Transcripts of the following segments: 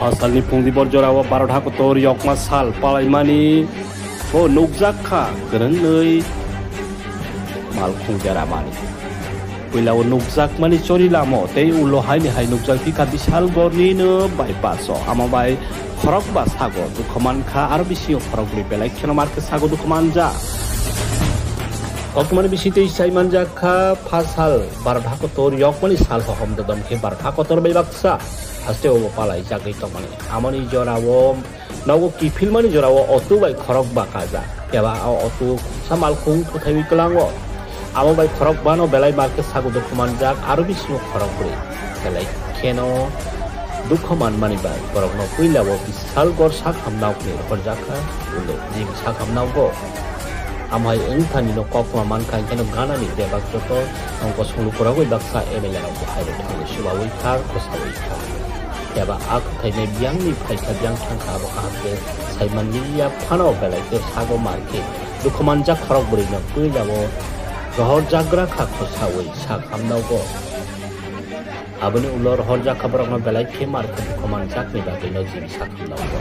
pasalni pungdi borjorawa barodha kotor yokma sal palaimani o nukjakha grengnoi malkhung jaramani Wilaw nukjak mani chori lamo tei ulo haini hai nukjak tika bisal gorni no bypass amabai khorok ba sago dukhaman kha ar bisio khorok ni belai kheno marke sago dukhaman ja Okman bisite isai manja kha phasal barodha kotor yokmani sal hom dodom ke barodha kotor bai baksa haste o palai jagai tomani amani jorawo nago ki filmani jorawo otu bai khorok ba kaja keba otu samal khung kuthai klango amo bai khorok bano belai marke sago dukhaman jak aro bisio khorok bri belai kheno dukhaman mani bai borok no puilawo bisal gor sak hamnaw ni horjaka ule jing sak hamnaw go amai engthani no kokma mankai keno gana ni debak joto angko sulu koragoi baksa emela no hairo thani sibawi kar kosawi kar eba ak thaine biang ni phaika biang thangka ba kahte saiman ni ya phano belai ke sago marke dukhaman jak khorok bri no puilawo rohor jagra kha kosawi sak hamnaw go aboni ulor rohor jak khabarok no belai ke marke dukhaman jak ni bagai no jibi sak hamnaw go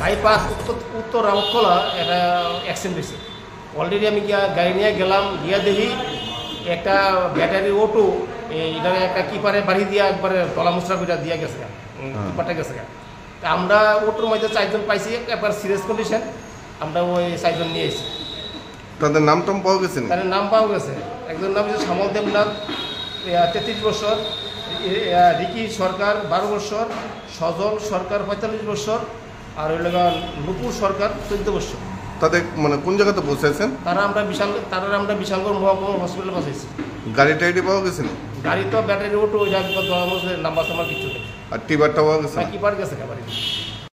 bypass উত্তর রাউতকলা এটা accident হয়েছে already আমি গাড়ি নিয়ে গেলাম গিয়া দেখি একটা ব্যাটারি অটো এটা একটা কিপারে বাড়ি দিয়া একবারে তলা মুসরা করে দিয়া গেছে কিপারটা গেছে আমরা অটোর মধ্যে 4 জন পাইছি একবার সিরিয়াস কন্ডিশন আমরা ওই 4 জন নিয়ে এসেছি তাদের নাম টাম পাওয়া গেছে তাদের নাম পাওয়া গেছে একজন নাম হচ্ছে শ্যামল দেবনাথ 33 বছর রিকি সরকার 12 বছর সজল সরকার 45 বছর আর ওই লগা নুপুর সরকার 14 বছর তাদের মানে কোন জায়গাতে পৌঁছেছেন তারা আমরা বিশালগড় মহকুমা হসপিটালে পৌঁছেছি গাড়ি টাইডি পাওয়া গেছে গাড়ি তো ব্যাটারি অটো ওই নাম্বার কিছু নেই আর টিবারটা পাওয়া গেছে কি পার গেছে